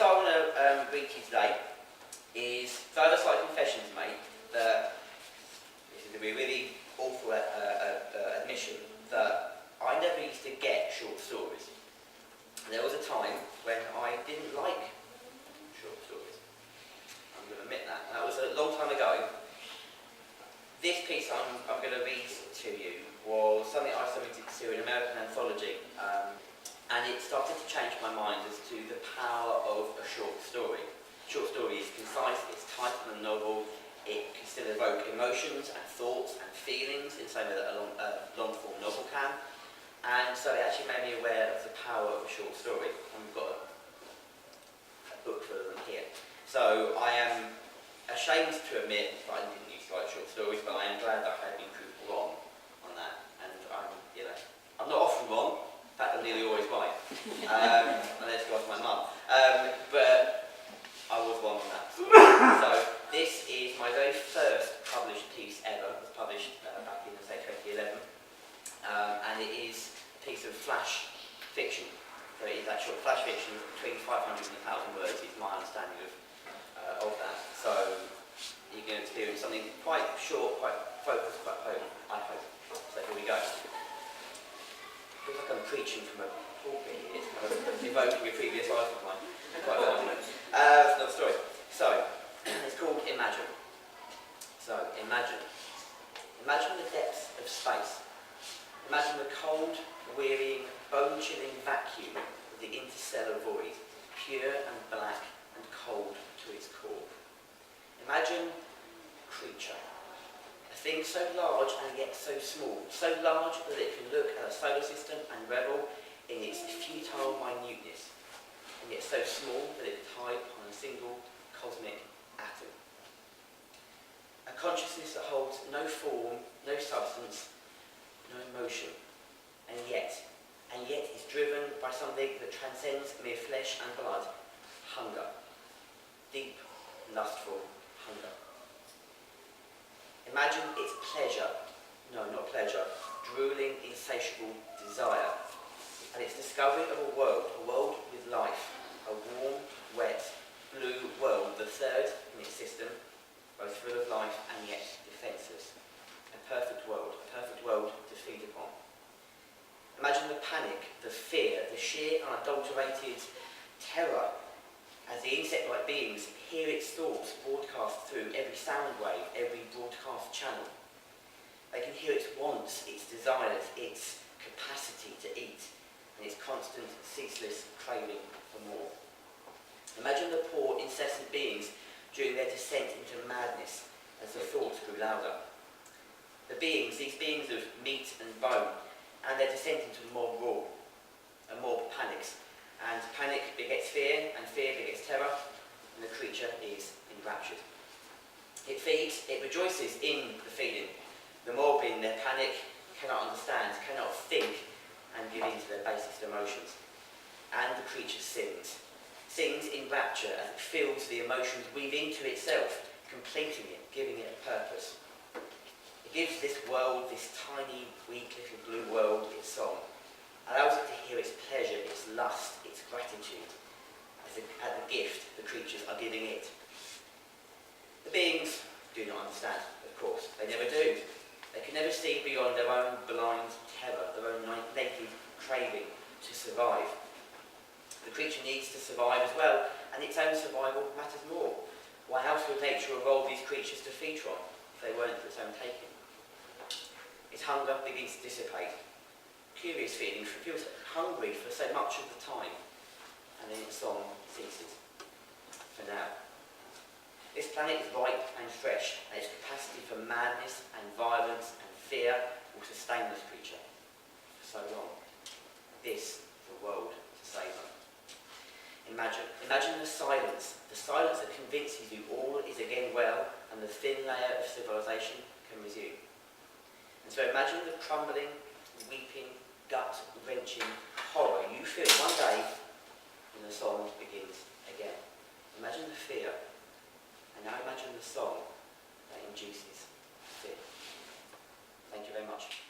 I want to read to you today is further slight confessions, mate, that this is going to be a really awful admission, that I never used to get short stories. There was a time when I didn't like short stories. I'm going to admit that. That was a long time ago. This piece I'm going to read to you was something I submitted to an American anthology, and it started to change my mind as to the power of a short story. A short story is concise, it's tighter than a novel, it can still evoke emotions and thoughts and feelings in the same way that a long-form novel can. And so it actually made me aware of the power of a short story. And we've got a book full of them here. So I am ashamed to admit that I didn't used to like short stories, but I am glad that I have been proved wrong on that. And I'm not often wrong. In fact, I'm nearly always right. Unless you ask my mum. But I was wrong on that. So this is my very first published piece ever. It was published back in, say, 2011. And it is a piece of flash fiction. So it is actual flash fiction between 500 and 1,000 words is my understanding of that. So you're going to experience something quite short, quite focused, quite potent, I hope. So here we go. Feels like I'm preaching from a pulpit here. It's kind of evoking a previous life of mine. Quite well. That's another story. So, it's called Imagine. So, imagine. Imagine the depths of space. Imagine the cold, wearying, bone-chilling vacuum of the interstellar void, pure and black and cold to its core. Imagine a creature. A thing so large and yet so small, so large that it can look at a solar system and revel in its futile minuteness, and yet so small that it tied on a single cosmic atom. A consciousness that holds no form, no substance, no emotion, and yet is driven by something that transcends mere flesh and blood, hunger. Deep, lustful hunger. Imagine its pleasure, no, not pleasure, drooling, insatiable desire, and its discovery of a world with life, a warm, wet, blue world, the third in its system, both full of life and yet defenceless. A perfect world to feed upon. Imagine the panic, the fear, the sheer unadulterated terror as the insect-like beings hear its thoughts broadcast through every sound wave, every broadcast channel. They can hear its wants, its desires, its capacity to eat, and its constant, ceaseless craving for more. Imagine the poor, incessant beings during their descent into madness as the thoughts grew louder. These beings of meat and bone, and their descent into mob rule, and mob panics. And panic begets fear, and fear begets terror, and the creature is enraptured. It feeds, it rejoices in the feeding. The mob in their panic cannot understand, cannot think, and give in to their basest emotions. And the creature sings in rapture as it feels the emotions weave into itself, completing it, giving it a purpose. It gives this world, this tiny, weak little blue world, its song, allows it to hear its pleasure, its lust, its gratitude, at the gift the creatures are giving it. The beings do not understand, of course. They never do. They can never see beyond their own blind terror, their own naked craving to survive. The creature needs to survive as well, and its own survival matters more. Why else would nature evolve these creatures to feed on if they weren't for its own taking? Its hunger begins to dissipate. Curious feeling, feels hungry for so much of the time, and then its song ceases. For now. This planet is ripe and fresh, and its capacity for madness and violence and fear will sustain this creature for so long. This is the world to savour. Imagine the silence that convinces you all is again well, and the thin layer of civilization can resume. And so imagine the crumbling, weeping, gut-wrenching horror you feel one day when the song begins again. Imagine the fear, and now imagine the song that induces fear. Thank you very much.